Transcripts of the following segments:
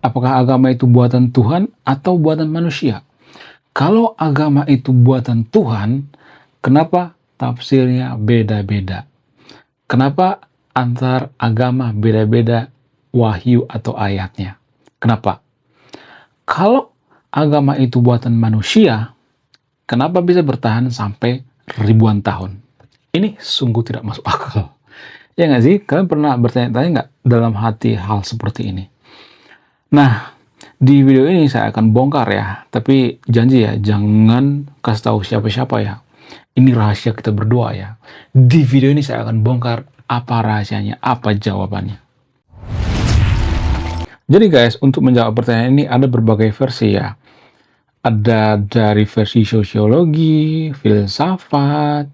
Apakah agama itu buatan Tuhan atau buatan manusia? Kalau agama itu buatan Tuhan, kenapa tafsirnya beda-beda? Kenapa antar agama beda-beda wahyu atau ayatnya? Kenapa? Kalau agama itu buatan manusia, kenapa bisa bertahan sampai ribuan tahun? Ini sungguh tidak masuk akal. Ya nggak sih? Kalian pernah bertanya-tanya nggak dalam hati hal seperti ini? Nah, di video ini saya akan bongkar ya, tapi janji ya, jangan kasih tahu siapa-siapa ya. Ini rahasia kita berdua ya. Di video ini saya akan bongkar apa rahasianya, apa jawabannya. Jadi guys, untuk menjawab pertanyaan ini ada berbagai versi ya. Ada dari versi sosiologi, filsafat,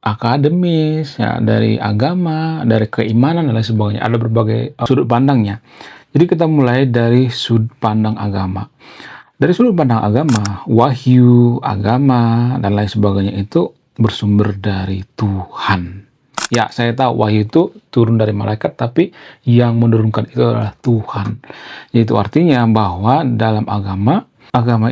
akademis, ya, dari agama, dari keimanan dan lain sebagainya. Ada berbagai sudut pandangnya. Jadi kita mulai dari sudut pandang agama. Dari sudut pandang agama, wahyu, agama, dan lain sebagainya itu bersumber dari Tuhan. Ya, saya tahu wahyu itu turun dari malaikat, tapi yang menurunkan itu adalah Tuhan. Yaitu artinya bahwa dalam agama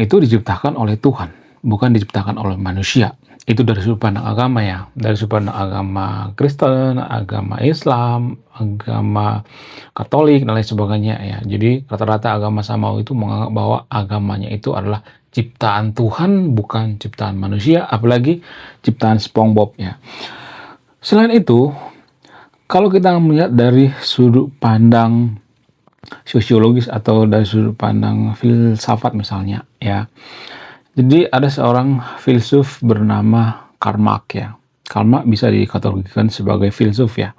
itu diciptakan oleh Tuhan, bukan diciptakan oleh manusia. Itu dari sudut pandang agama ya, dari sudut pandang agama Kristen, agama Islam, agama Katolik, dan lain sebagainya ya. Jadi rata-rata agama samawi itu menganggap bahwa agamanya itu adalah ciptaan Tuhan, bukan ciptaan manusia, apalagi ciptaan SpongeBob ya. Selain itu, kalau kita melihat dari sudut pandang sosiologis atau dari sudut pandang filsafat misalnya ya. Jadi ada seorang filsuf bernama Karl Marx ya. Karl Marx bisa dikategorikan sebagai filsuf ya.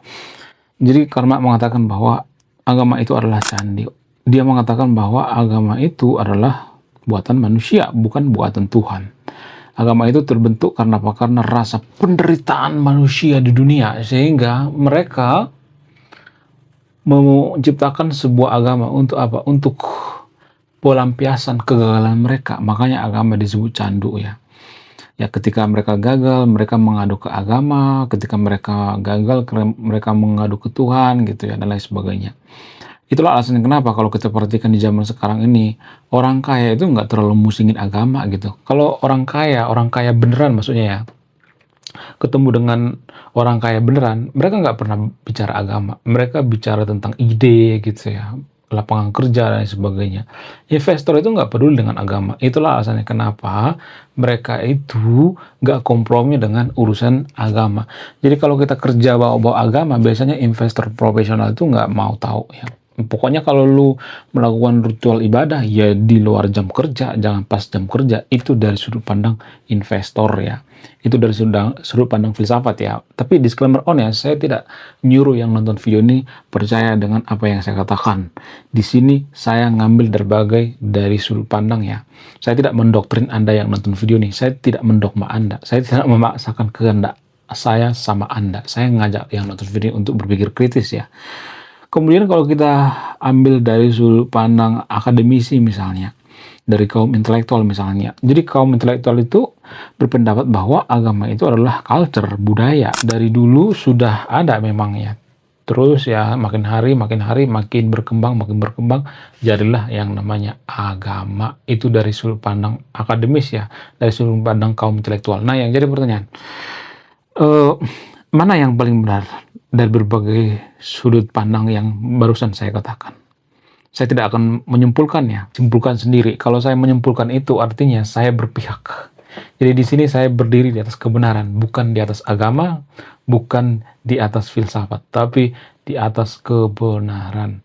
Jadi Karl Marx mengatakan bahwa agama itu adalah candi. Dia mengatakan bahwa agama itu adalah buatan manusia, bukan buatan Tuhan. Agama itu terbentuk karena apa? Karena rasa penderitaan manusia di dunia, sehingga mereka menciptakan sebuah agama untuk apa? Untuk pelampiasan kegagalan mereka. Makanya agama disebut candu ya. Ya, ketika mereka gagal, mereka mengadu ke agama. Ketika mereka gagal, mereka mengadu ke Tuhan gitu ya, dan lain sebagainya. Itulah alasannya kenapa kalau kita perhatikan di zaman sekarang ini, orang kaya itu nggak terlalu musingin agama gitu. Kalau orang kaya beneran maksudnya ya, ketemu dengan orang kaya beneran, mereka nggak pernah bicara agama. Mereka bicara tentang ide gitu ya, lapangan kerja dan sebagainya. Investor itu nggak peduli dengan agama. Itulah alasannya kenapa mereka itu nggak kompromi dengan urusan agama. Jadi kalau kita kerja bawa-bawa agama, biasanya investor profesional itu nggak mau tahu ya. Pokoknya kalau lu melakukan ritual ibadah ya di luar jam kerja, jangan pas jam kerja. Itu dari sudut pandang investor ya. Itu dari sudut pandang filsafat ya. Tapi disclaimer on ya, saya tidak nyuruh yang nonton video ini percaya dengan apa yang saya katakan. Di sini saya ngambil dari sudut pandang ya. Saya tidak mendoktrin Anda yang nonton video ini. Saya tidak mendogma Anda. Saya tidak memaksakan kehendak saya sama Anda. Saya ngajak yang nonton video ini untuk berpikir kritis ya. Kemudian kalau kita ambil dari sudut pandang akademisi misalnya, dari kaum intelektual misalnya. Jadi kaum intelektual itu berpendapat bahwa agama itu adalah culture, budaya. Dari dulu sudah ada memang ya. Terus ya makin hari makin berkembang, jadilah yang namanya agama. Itu dari sudut pandang akademis ya, dari sudut pandang kaum intelektual. Nah yang jadi pertanyaan, mana yang paling benar dari berbagai sudut pandang yang barusan saya katakan? Saya tidak akan menyimpulkannya, simpulkan sendiri. Kalau saya menyimpulkan itu artinya saya berpihak. Jadi di sini saya berdiri di atas kebenaran, bukan di atas agama, bukan di atas filsafat, tapi di atas kebenaran.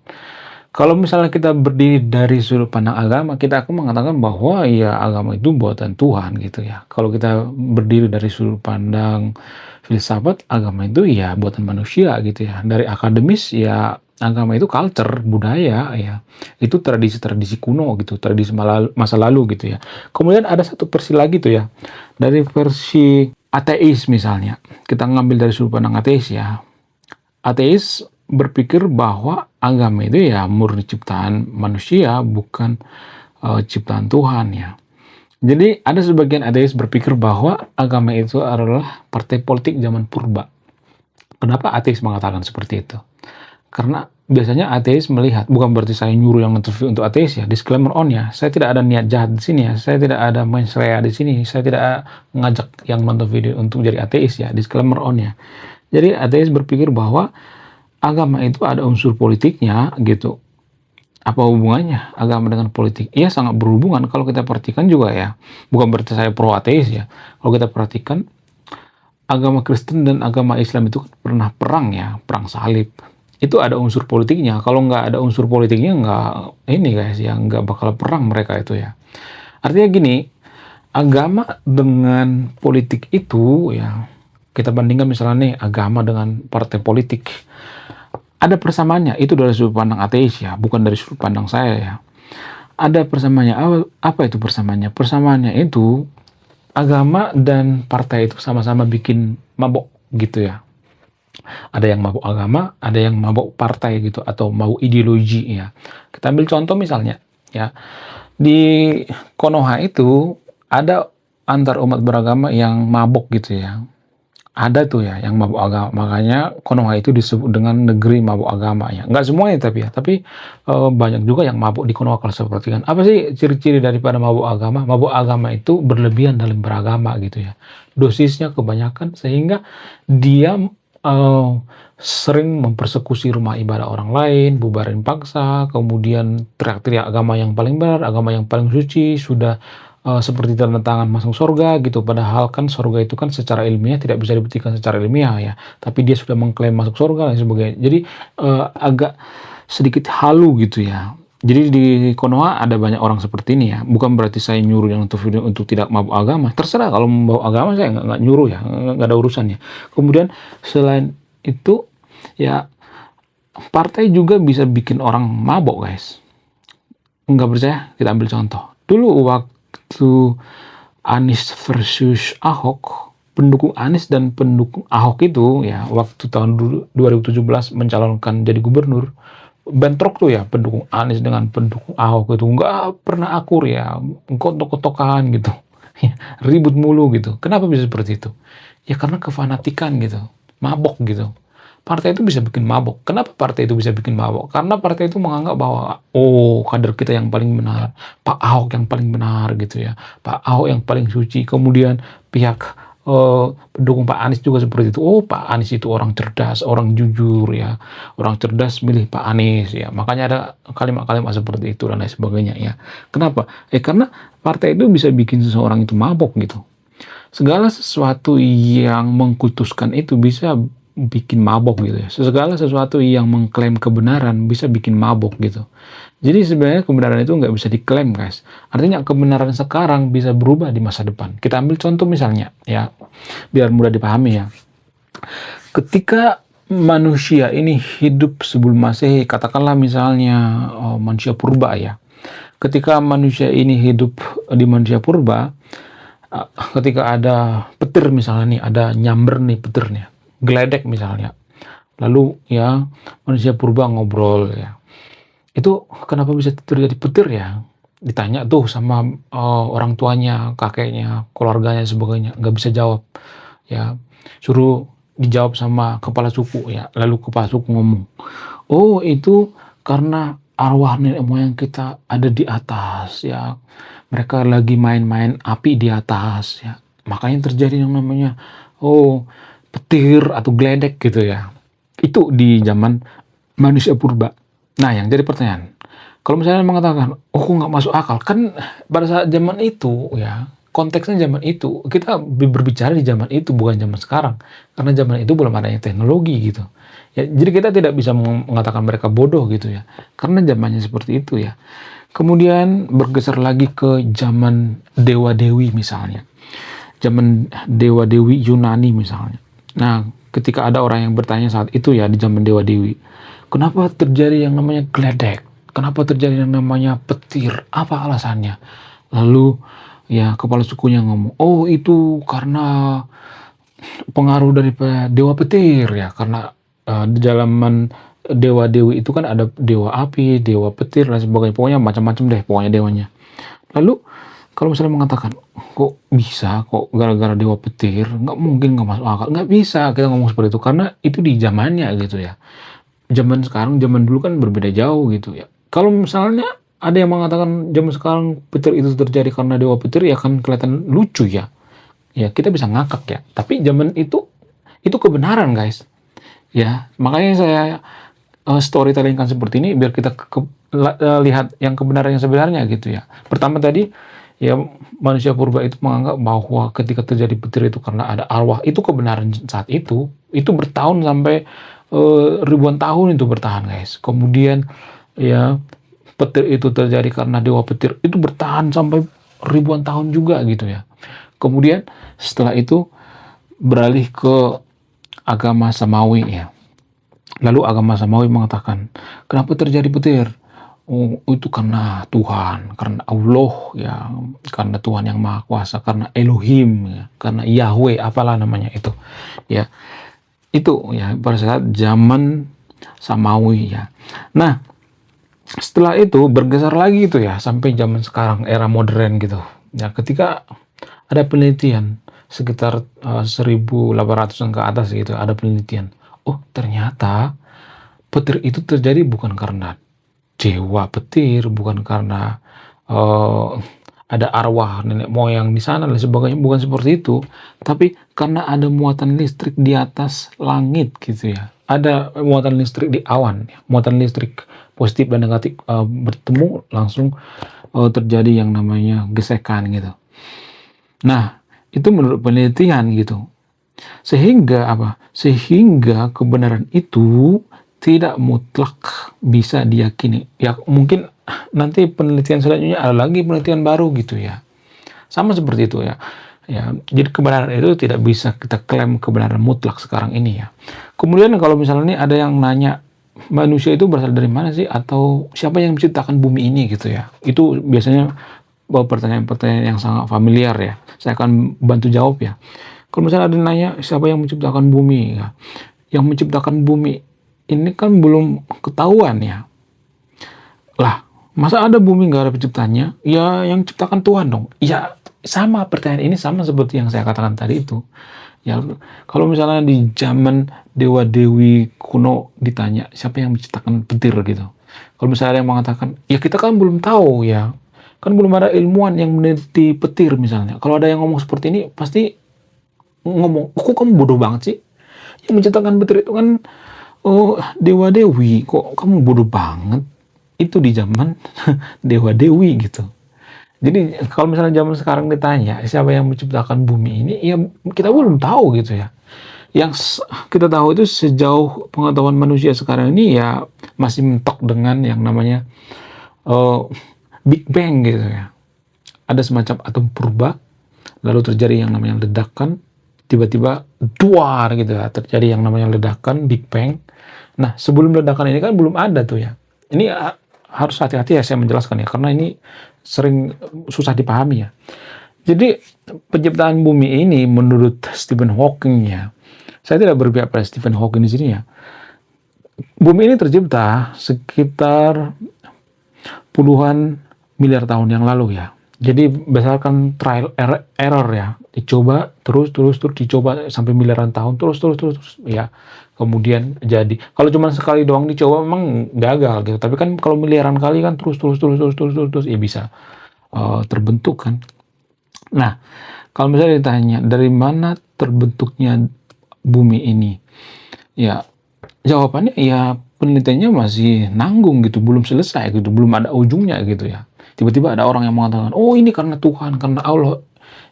Kalau misalnya kita berdiri dari sudut pandang agama, kita akan mengatakan bahwa ya agama itu buatan Tuhan gitu ya. Kalau kita berdiri dari sudut pandang filsafat, agama itu ya buatan manusia gitu ya. Dari akademis ya agama itu culture, budaya ya. Itu tradisi-tradisi kuno gitu, tradisi masa lalu gitu ya. Kemudian ada satu versi lagi tuh ya. Dari versi ateis misalnya. Kita ngambil dari sudut pandang ateis ya. Ateis berpikir bahwa agama itu ya murni ciptaan manusia, bukan ciptaan Tuhan ya. Jadi ada sebagian ateis berpikir bahwa agama itu adalah partai politik zaman purba. Kenapa ateis mengatakan seperti itu? Karena biasanya ateis melihat, bukan berarti saya nyuruh yang nonton video untuk ateis ya, disclaimer on ya, saya tidak ada niat jahat di sini ya, saya tidak ada mensreya di sini, saya tidak ngajak yang nonton video untuk jadi ateis ya, disclaimer on ya. Jadi ateis berpikir bahwa agama itu ada unsur politiknya gitu. Apa hubungannya agama dengan politik? Iya sangat berhubungan kalau kita perhatikan juga ya. Bukan berarti saya pro ateis ya. Kalau kita perhatikan agama Kristen dan agama Islam itu pernah perang ya, perang salib. Itu ada unsur politiknya. Kalau nggak ada unsur politiknya nggak ini guys ya, nggak bakal perang mereka itu ya. Artinya gini, agama dengan politik itu ya, kita bandingkan misalnya nih agama dengan partai politik. Ada persamaannya, itu dari sudut pandang ateis ya, bukan dari sudut pandang saya ya. Ada persamaannya, apa itu persamaannya? Persamaannya itu, agama dan partai itu sama-sama bikin mabok gitu ya. Ada yang mabok agama, ada yang mabok partai gitu, atau mau ideologi ya. Kita ambil contoh misalnya, ya. Di Konoha itu, ada antar umat beragama yang mabok gitu ya. Ada tuh ya yang mabuk agama, makanya Konoha itu disebut dengan negeri mabuk agama ya. Nggak semuanya tapi ya, tapi banyak juga yang mabuk di Konoha kalau saya perhatikan. Apa sih ciri-ciri daripada mabuk agama? Mabuk agama itu berlebihan dalam beragama gitu ya. Dosisnya kebanyakan sehingga dia sering mempersekusi rumah ibadah orang lain, bubarin paksa, kemudian teriak-teriak agama yang paling benar, agama yang paling suci, sudah seperti tanda tangan masuk surga gitu. Padahal kan surga itu kan secara ilmiah tidak bisa dibuktikan secara ilmiah ya. Tapi dia sudah mengklaim masuk surga dan sebagainya. Jadi agak sedikit halu gitu ya. Jadi di Konoha ada banyak orang seperti ini ya. Bukan berarti saya nyuruh yang untuk video untuk tidak mabuk agama. Terserah kalau mau agama saya nggak nyuruh ya, nggak ada urusannya. Kemudian selain itu ya partai juga bisa bikin orang mabok guys. Nggak percaya? Kita ambil contoh. Dulu waktu Anies versus Ahok, pendukung Anies dan pendukung Ahok itu ya waktu tahun 2017 mencalonkan jadi gubernur, bentrok tuh ya pendukung Anies dengan pendukung Ahok itu nggak pernah akur ya, kotok-kotokan gitu, ribut mulu gitu. Kenapa bisa seperti itu? Ya karena kefanatikan gitu, mabok gitu. Partai itu bisa bikin mabok. Kenapa partai itu bisa bikin mabok? Karena partai itu menganggap bahwa, oh kader kita yang paling benar, Pak Ahok yang paling benar gitu ya, Pak Ahok yang paling suci. Kemudian pihak pendukung Pak Anies juga seperti itu. Oh Pak Anies itu orang cerdas, orang jujur ya, orang cerdas milih Pak Anies ya. Makanya ada kalimat-kalimat seperti itu dan lain sebagainya ya. Kenapa? Karena partai itu bisa bikin seseorang itu mabok gitu. Segala sesuatu yang mengkultuskan itu bisa bikin mabok gitu ya. Segala sesuatu yang mengklaim kebenaran bisa bikin mabok gitu. Jadi sebenarnya kebenaran itu nggak bisa diklaim guys. Artinya kebenaran sekarang bisa berubah di masa depan. Kita ambil contoh misalnya ya, biar mudah dipahami ya. Ketika manusia ini hidup sebelum Masehi, katakanlah misalnya manusia purba ya. Ketika manusia ini hidup di manusia purba, ketika ada petir misalnya nih, ada nyamber nih petirnya, geledek misalnya. Lalu ya manusia purba ngobrol ya. Itu kenapa bisa terjadi petir ya? Ditanya tuh sama orang tuanya, kakeknya, keluarganya sebagainya, nggak bisa jawab. Ya, suruh dijawab sama kepala suku ya. Lalu kepala suku ngomong, "Oh, itu karena arwah nenek moyang kita ada di atas ya. Mereka lagi main-main api di atas ya. Makanya terjadi yang namanya petir atau geledek gitu ya." Itu di zaman manusia purba. Nah, yang jadi pertanyaan, kalau misalnya mengatakan, "Oh, kok nggak masuk akal?" Kan pada saat zaman itu ya, konteksnya zaman itu, kita berbicara di zaman itu, bukan zaman sekarang. Karena zaman itu belum adanya teknologi gitu. Ya, jadi kita tidak bisa mengatakan mereka bodoh gitu ya. Karena zamannya seperti itu ya. Kemudian bergeser lagi ke zaman dewa-dewi misalnya. Zaman dewa-dewi Yunani misalnya. Nah, ketika ada orang yang bertanya saat itu ya di zaman dewa-dewi, kenapa terjadi yang namanya geledek? Kenapa terjadi yang namanya petir? Apa alasannya? Lalu ya kepala sukunya ngomong, "Oh, itu karena pengaruh dari dewa petir ya, karena di zaman dewa-dewi itu kan ada dewa api, dewa petir dan sebagainya. Pokoknya macam-macam deh pokoknya dewanya." Lalu kalau misalnya mengatakan, "Kok bisa? Kok gara-gara dewa petir? Nggak mungkin, nggak masuk akal." Nggak bisa kita ngomong seperti itu karena itu di zamannya gitu ya. zaman sekarang, zaman dulu kan berbeda jauh gitu ya. Kalau misalnya ada yang mengatakan zaman sekarang petir itu terjadi karena dewa petir, ya kan kelihatan lucu ya. Ya kita bisa ngakak ya. Tapi zaman itu kebenaran guys. Ya, makanya saya storytelling kan seperti ini biar kita lihat yang kebenaran yang sebenarnya gitu ya. Pertama tadi ya, manusia purba itu menganggap bahwa ketika terjadi petir itu karena ada arwah. Itu kebenaran saat itu bertahun sampai ribuan tahun itu bertahan guys. Kemudian ya, petir itu terjadi karena dewa petir, itu bertahan sampai ribuan tahun juga gitu ya. Kemudian setelah itu beralih ke agama Samawi ya. Lalu agama Samawi mengatakan, kenapa terjadi petir? Oh, itu karena Tuhan, karena Allah ya, karena Tuhan yang Maha Kuasa, karena Elohim ya, karena Yahweh, apalah namanya itu. Ya, itu ya pada saat zaman Samawi ya. Nah, setelah itu bergeser lagi itu ya sampai zaman sekarang, era modern gitu. Ya, ketika ada penelitian sekitar 1800-an ke atas gitu, ada penelitian. Oh, ternyata petir itu terjadi bukan karena dewa petir, bukan karena eh, ada arwah nenek moyang di sana dan sebagainya, bukan seperti itu, tapi karena ada muatan listrik di atas langit gitu ya. Ada muatan listrik di awan, ya. Muatan listrik positif dan negatif bertemu langsung terjadi yang namanya gesekan gitu. Nah, itu menurut penelitian gitu. Sehingga apa? Sehingga kebenaran itu tidak mutlak bisa diyakini. Ya mungkin nanti penelitian selanjutnya ada lagi penelitian baru gitu ya. Sama seperti itu ya. Ya, jadi kebenaran itu tidak bisa kita klaim kebenaran mutlak sekarang ini ya. Kemudian kalau misalnya ini ada yang nanya, manusia itu berasal dari mana sih? Atau siapa yang menciptakan bumi ini gitu ya. Itu biasanya pertanyaan-pertanyaan yang sangat familiar ya. Saya akan bantu jawab ya. Kalau misalnya ada yang nanya siapa yang menciptakan bumi ya. Yang menciptakan bumi ini kan belum ketahuan ya. Lah, masa ada bumi nggak ada penciptanya? Ya yang ciptakan Tuhan dong. Ya sama, pertanyaan ini sama seperti yang saya katakan tadi itu. Ya, kalau misalnya di zaman Dewa Dewi kuno ditanya siapa yang menciptakan petir gitu. Kalau misalnya ada yang mengatakan, ya kita kan belum tahu ya. Kan belum ada ilmuwan yang meneliti petir misalnya. Kalau ada yang ngomong seperti ini, pasti ngomong, kok kamu bodoh banget sih? Yang menciptakan petir itu kan Dewa Dewi. Kok kamu bodoh banget? Itu di zaman Dewa Dewi gitu. Jadi kalau misalnya zaman sekarang ditanya siapa yang menciptakan bumi ini, ya kita belum tahu gitu ya. Yang kita tahu itu sejauh pengetahuan manusia sekarang ini ya masih mentok dengan yang namanya uh, Big Bang gitu ya. Ada semacam atom purba, lalu terjadi yang namanya ledakan, tiba-tiba duar gitu ya, terjadi yang namanya ledakan Big Bang. Nah, sebelum ledakan ini kan belum ada tuh ya. Ini harus hati-hati ya saya menjelaskan ya, karena ini sering susah dipahami ya. Jadi penciptaan bumi ini menurut Stephen Hawking ya, saya tidak berpihak pada Stephen Hawking di sini ya. Bumi ini tercipta sekitar puluhan miliar tahun yang lalu ya. Jadi berdasarkan trial error ya, dicoba terus dicoba sampai miliaran tahun terus ya. Kemudian jadi, kalau cuma sekali doang dicoba memang gagal gitu. Tapi kan kalau miliaran kali kan terus ya bisa terbentuk kan. Nah, kalau misalnya ditanya dari mana terbentuknya bumi ini, ya jawabannya ya penelitiannya masih nanggung gitu, belum selesai gitu, belum ada ujungnya gitu ya. Tiba-tiba ada orang yang mengatakan, oh ini karena Tuhan, karena Allah.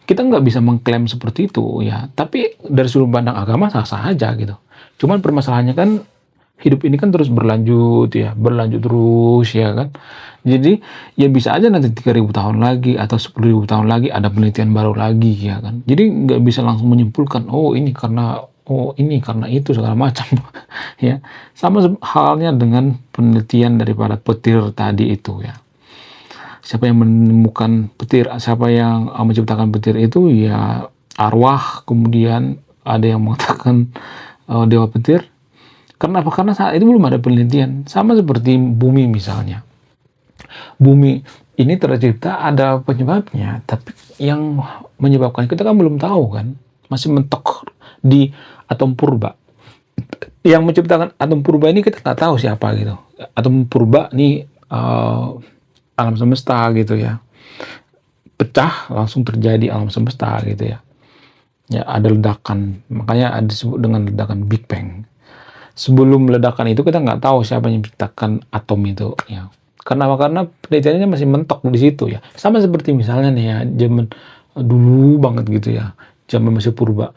Kita nggak bisa mengklaim seperti itu ya. Tapi dari sudut pandang agama sah-sah aja gitu. Cuman permasalahannya kan hidup ini kan terus berlanjut ya, berlanjut terus ya kan. Jadi ya bisa aja nanti 3.000 tahun lagi atau 10.000 tahun lagi ada penelitian baru lagi ya kan. Jadi nggak bisa langsung menyimpulkan, oh ini karena itu segala macam ya. Sama halnya dengan penelitian daripada petir tadi itu ya. Siapa yang menemukan petir, siapa yang menciptakan petir itu ya arwah, kemudian ada yang mengatakan dewa petir. Karena apa? Karena saat itu belum ada penelitian. Sama seperti bumi misalnya. Bumi ini tercipta ada penyebabnya, tapi yang menyebabkan kita kan belum tahu kan. Masih mentok di atom purba. Yang menciptakan atom purba ini kita nggak tahu siapa gitu. Atom purba nih alam semesta gitu ya. Pecah langsung terjadi alam semesta gitu ya. Ya ada ledakan, makanya ada disebut dengan ledakan Big Bang. Sebelum ledakan itu kita nggak tahu siapa yang menciptakan atom itu ya. Karena penelitiannya masih mentok di situ ya. Sama seperti misalnya nih ya, zaman dulu banget gitu ya, zaman masih purba.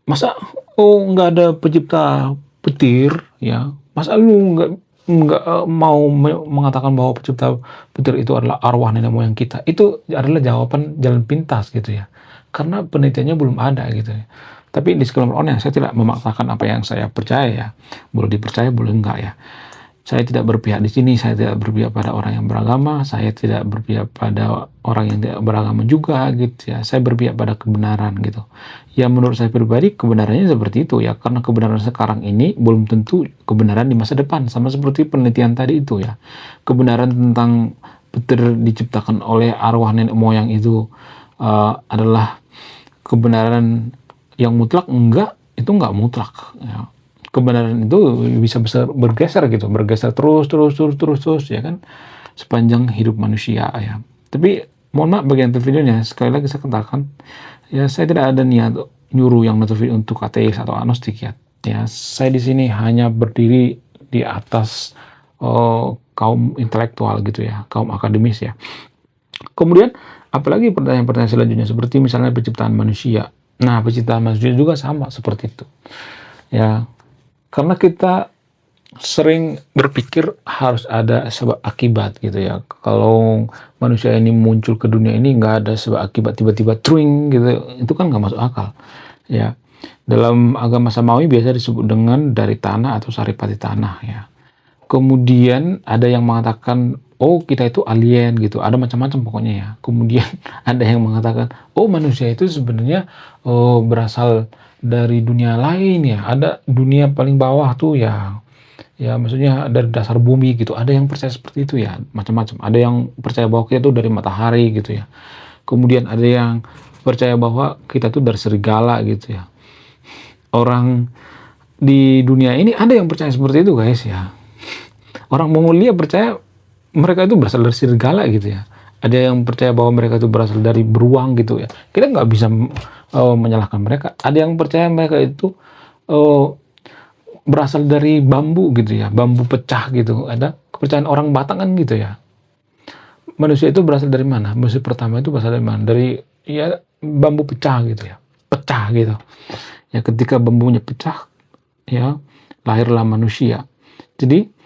Masa nggak ada pencipta petir ya? Masa lu nggak mau mengatakan bahwa pencipta petir itu adalah arwah nenek moyang kita? Itu adalah jawaban jalan pintas gitu ya. Karena penelitiannya belum ada gitu ya. Tapi disclaimer on ya, saya tidak memaksakan apa yang saya percaya ya. Boleh dipercaya, boleh enggak ya. Saya tidak berpihak di sini, saya tidak berpihak pada orang yang beragama, saya tidak berpihak pada orang yang tidak beragama juga gitu ya. Saya berpihak pada kebenaran gitu. Ya menurut saya pribadi kebenarannya seperti itu ya, karena kebenaran sekarang ini belum tentu kebenaran di masa depan. Sama seperti penelitian tadi itu ya. Kebenaran tentang petir diciptakan oleh arwah nenek moyang itu adalah kebenaran yang mutlak, enggak, itu enggak mutlak ya. Kebenaran itu bisa bergeser gitu, bergeser terus ya kan, sepanjang hidup manusia ya. Tapi mohon maaf bagi yang nonton videonya, sekali lagi saya katakan ya, saya tidak ada niat nyuruh yang nonton video untuk ateis atau agnostik ya. Ya, saya di sini hanya berdiri di atas kaum intelektual gitu ya, kaum akademis ya. Kemudian apalagi pertanyaan-pertanyaan selanjutnya seperti misalnya penciptaan manusia. Nah, penciptaan manusia juga sama seperti itu. Ya, karena kita sering berpikir harus ada sebab akibat gitu ya. Kalau manusia ini muncul ke dunia ini nggak ada sebab akibat, tiba-tiba truing gitu, itu kan nggak masuk akal. Ya, dalam agama Samawi biasa disebut dengan dari tanah atau saripati tanah ya. Kemudian ada yang mengatakan, oh kita itu alien gitu, ada macam-macam pokoknya ya. Kemudian ada yang mengatakan, oh manusia itu sebenarnya berasal dari dunia lain ya. Ada dunia paling bawah tuh ya, ya maksudnya dari dasar bumi gitu. Ada yang percaya seperti itu ya, macam-macam. Ada yang percaya bahwa kita itu dari matahari gitu ya. Kemudian ada yang percaya bahwa kita tuh dari serigala gitu ya. Orang di dunia ini ada yang percaya seperti itu guys ya. Orang Mongolia percaya mereka itu berasal dari serigala gitu ya. Ada yang percaya bahwa mereka itu berasal dari beruang gitu ya. Kita nggak bisa menyalahkan mereka. Ada yang percaya mereka itu berasal dari bambu gitu ya, bambu pecah gitu. Ada kepercayaan orang Batak kan gitu ya. Manusia itu berasal dari mana? Manusia pertama itu berasal dari mana? Dari ya bambu pecah gitu ya, pecah gitu. Ya ketika bambunya pecah, ya lahirlah manusia. Jadi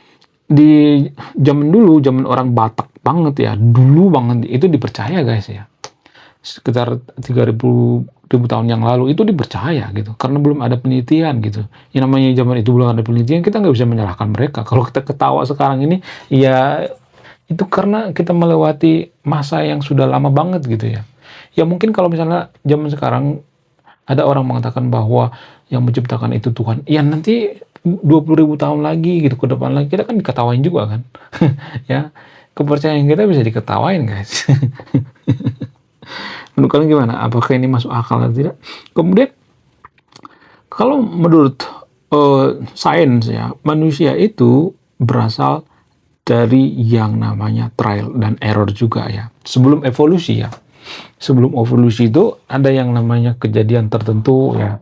di zaman dulu, zaman orang Batak banget ya, dulu banget itu dipercaya guys ya. Sekitar 3000 tahun yang lalu itu dipercaya gitu, karena belum ada penelitian gitu. Yang namanya zaman itu belum ada penelitian, kita nggak bisa menyalahkan mereka. Kalau kita ketawa sekarang ini, ya itu karena kita melewati masa yang sudah lama banget gitu ya. Ya mungkin kalau misalnya zaman sekarang ada orang mengatakan bahwa yang menciptakan itu Tuhan, ya nanti 20.000 tahun lagi gitu ke depan lagi kita kan diketawain juga kan. Ya, kepercayaan kita bisa diketawain guys. Menurut kalian gimana? Apakah ini masuk akal atau tidak? Kemudian kalau menurut sains ya, manusia itu berasal dari yang namanya trial dan error juga ya. Sebelum evolusi ya. Sebelum evolusi itu ada yang namanya kejadian tertentu ya.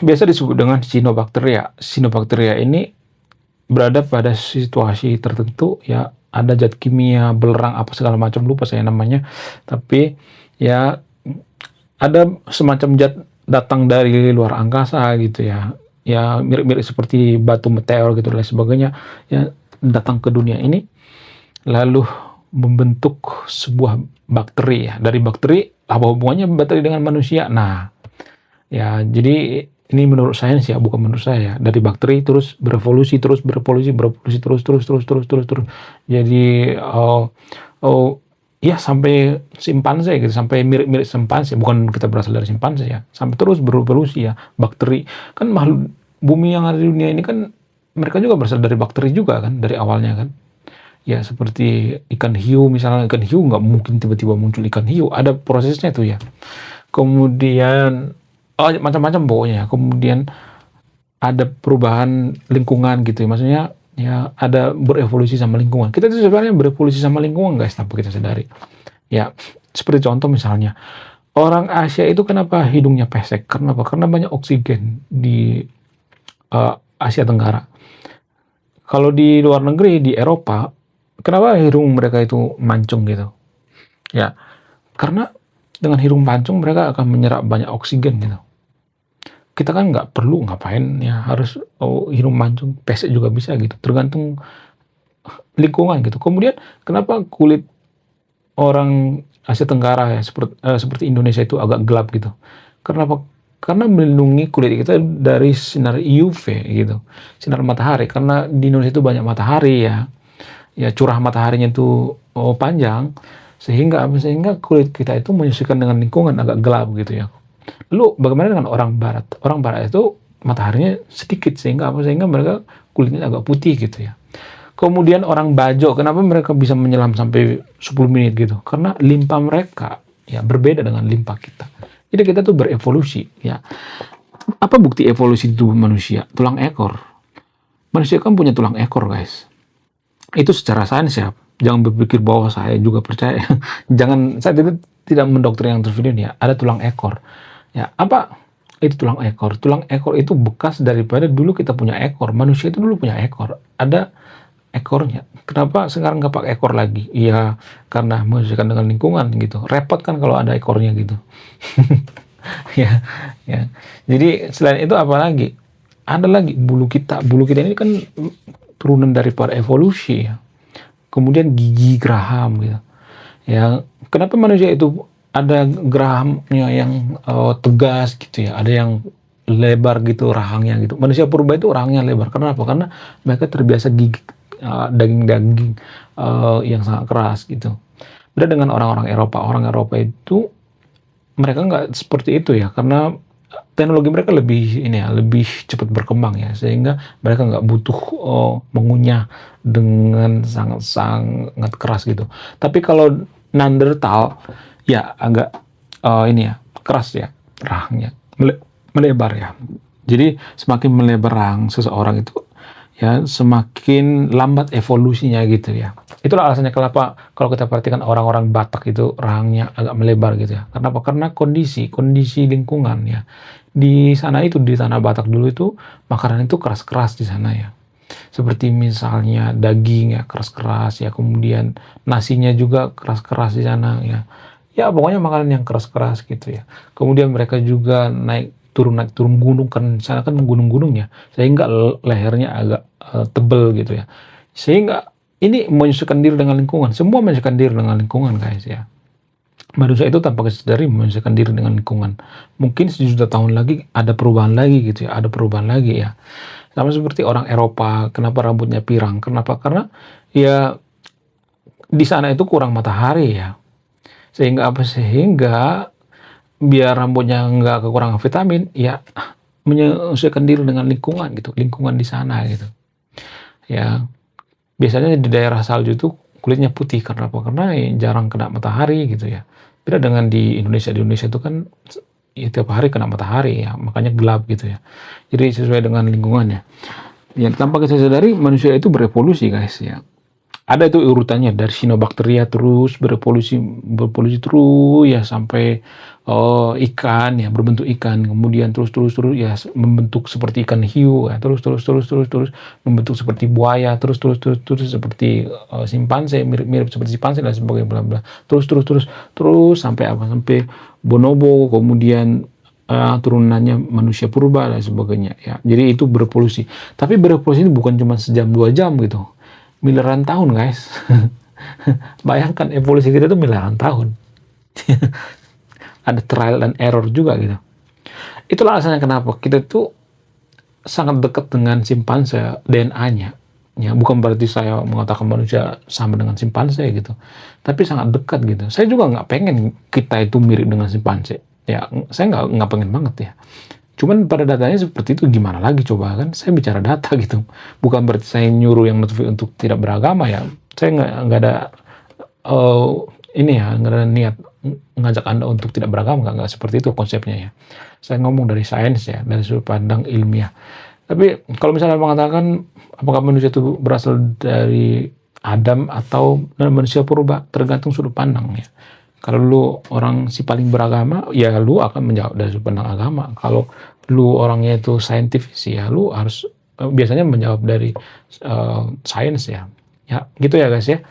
Biasa disebut dengan Cyanobacteria. Cyanobacteria ini berada pada situasi tertentu ya, ada zat kimia belerang apa segala macam, lupa saya namanya, tapi ya ada semacam zat datang dari luar angkasa gitu ya, ya mirip-mirip seperti batu meteor gitu dan lain sebagainya ya, datang ke dunia ini lalu membentuk sebuah bakteri ya. Dari bakteri apa hubungannya bakteri dengan manusia? Nah ya, jadi ini menurut sains ya, bukan menurut saya. Dari bakteri terus berevolusi, terus. Jadi ya sampai simpanse gitu, sampai mirip-mirip simpanse. Bukan kita berasal dari simpanse ya, sampai terus berevolusi ya. Bakteri kan makhluk bumi yang ada di dunia ini kan mereka juga berasal dari bakteri juga kan, dari awalnya kan. Ya seperti ikan hiu misalnya, ikan hiu nggak mungkin tiba-tiba muncul ikan hiu, ada prosesnya tuh ya. Kemudian macam-macam pokoknya. Kemudian ada perubahan lingkungan gitu ya, maksudnya ya ada berevolusi sama lingkungan. Kita tuh sebenarnya berevolusi sama lingkungan guys, tanpa kita sadari. Ya, seperti contoh misalnya, orang Asia itu kenapa hidungnya pesek? Karena apa? Karena banyak oksigen di Asia Tenggara. Kalau di luar negeri, di Eropa, kenapa hidung mereka itu mancung gitu? Ya, karena dengan hidung mancung mereka akan menyerap banyak oksigen gitu. Kita kan nggak perlu ngapain ya harus hidung mancung, pesek juga bisa gitu, tergantung lingkungan gitu. Kemudian kenapa kulit orang Asia Tenggara ya seperti Indonesia itu agak gelap gitu? Karena apa? Karena melindungi kulit kita dari sinar UV gitu, sinar matahari. Karena di Indonesia itu banyak matahari ya, ya curah mataharinya itu panjang, sehingga sehingga kulit kita itu menyesuaikan dengan lingkungan agak gelap gitu ya. Lalu bagaimana dengan orang barat? Orang barat itu mataharinya sedikit sehingga apa? Sehingga mereka kulitnya agak putih gitu ya. Kemudian orang Bajo, kenapa mereka bisa menyelam sampai 10 menit gitu? Karena limpa mereka ya berbeda dengan limpa kita. Jadi kita tuh berevolusi ya. Apa bukti evolusi di tubuh manusia? Tulang ekor. Manusia kan punya tulang ekor, guys. Itu secara sains ya. Jangan berpikir bahwa saya juga percaya. Jangan, saya tidak mendoktrin yang tervideo ya. Ada tulang ekor. Ya, apa itu tulang ekor? Tulang ekor itu bekas daripada dulu kita punya ekor. Manusia itu dulu punya ekor. Ada ekornya. Kenapa sekarang nggak pakai ekor lagi? Iya, karena menyesuaikan dengan lingkungan gitu. Repot kan kalau ada ekornya gitu. Ya, ya. Jadi selain itu apa lagi? Ada lagi bulu kita. Bulu kita ini kan turunan daripada evolusi ya. Kemudian gigi geraham gitu. Ya, kenapa manusia itu ada gerahamnya yang tegas gitu ya, ada yang lebar gitu rahangnya gitu. Manusia purba itu rahangnya lebar. Kenapa? Karena mereka terbiasa gigit daging-daging yang sangat keras gitu. Beda dengan orang-orang Eropa. Orang Eropa itu mereka nggak seperti itu ya, karena teknologi mereka lebih ini ya, lebih cepat berkembang ya, sehingga mereka nggak butuh mengunyah dengan sangat keras gitu. Tapi kalau Neanderthal ya agak ini ya keras ya rahangnya, melebar ya. Jadi semakin melebar rahang seseorang itu ya semakin lambat evolusinya gitu ya. Itulah alasannya kenapa kalau kita perhatikan orang-orang Batak itu rahangnya agak melebar gitu ya. Kenapa? Karena kondisi lingkungan ya. Di sana itu di tanah Batak dulu itu makanan itu keras-keras di sana ya. Seperti misalnya daging ya keras-keras ya, kemudian nasinya juga keras-keras di sana ya. Ya pokoknya makanan yang keras-keras gitu ya. Kemudian mereka juga naik turun gunung kan sana kan gunung-gunung ya, sehingga lehernya agak tebel gitu ya. Sehingga ini menyesuaikan diri dengan lingkungan. Semua menyesuaikan diri dengan lingkungan guys ya. Manusia itu tanpa sadari menyesuaikan diri dengan lingkungan. Mungkin sejuta tahun lagi ada perubahan lagi gitu ya, ada perubahan lagi ya. Sama seperti orang Eropa, kenapa rambutnya pirang? Kenapa? Karena ya di sana itu kurang matahari ya. Sehingga apa? Sehingga biar rambutnya nggak kekurangan vitamin, ya menyesuaikan diri dengan lingkungan gitu, lingkungan di sana gitu. Ya, biasanya di daerah salju itu kulitnya putih karena apa? Karena ya jarang kena matahari gitu ya. Beda dengan di Indonesia itu kan ya, tiap hari kena matahari ya, makanya gelap gitu ya. Jadi sesuai dengan lingkungannya. Ya, tanpa kita sadari manusia itu berevolusi guys ya. Ada itu urutannya dari Cyanobacteria terus berevolusi terus ya sampai ikan ya berbentuk ikan, kemudian terus ya membentuk seperti ikan hiu ya, terus membentuk seperti buaya, terus seperti simpanse, mirip seperti simpanse dan sebagainya bla bla. Terus sampai apa? Sampai bonobo, kemudian turunannya manusia purba dan sebagainya ya. Jadi itu berevolusi. Tapi berevolusi ini bukan cuma sejam 2 jam gitu. Miliaran tahun guys. Bayangkan evolusi kita itu miliaran tahun. Ada trial dan error juga gitu. Itulah alasannya kenapa kita tuh sangat dekat dengan simpanse DNA-nya. Ya, bukan berarti saya mengatakan manusia sama dengan simpanse gitu. Tapi sangat dekat gitu. Saya juga nggak pengen kita itu mirip dengan simpanse. Ya, saya nggak pengen banget ya. Cuman pada datanya seperti itu gimana lagi coba kan? Saya bicara data gitu. Bukan berarti saya nyuruh yang untuk tidak beragama ya. Saya nggak ada ini ya, nggak ada niat ngajak Anda untuk tidak beragama, nggak seperti itu konsepnya ya. Saya ngomong dari sains ya, dari sudut pandang ilmiah. Tapi kalau misalnya mengatakan apakah manusia itu berasal dari Adam atau manusia purba, tergantung sudut pandang ya. Kalau lu orang si paling beragama, ya lu akan menjawab dari sudut pandang agama. Kalau lu orangnya itu saintifis, ya lu harus biasanya menjawab dari sains ya. Ya, gitu ya guys ya.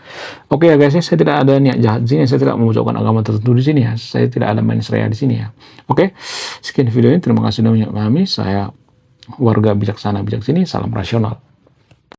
Oke ya guys ya, saya tidak ada niat jahat di sini, saya tidak mengucapkan agama tertentu di sini ya. Saya tidak ada mensreya di sini ya. Oke, sekian video ini. Terima kasih sudah memahami. Saya warga bijaksana bijak sini, salam rasional.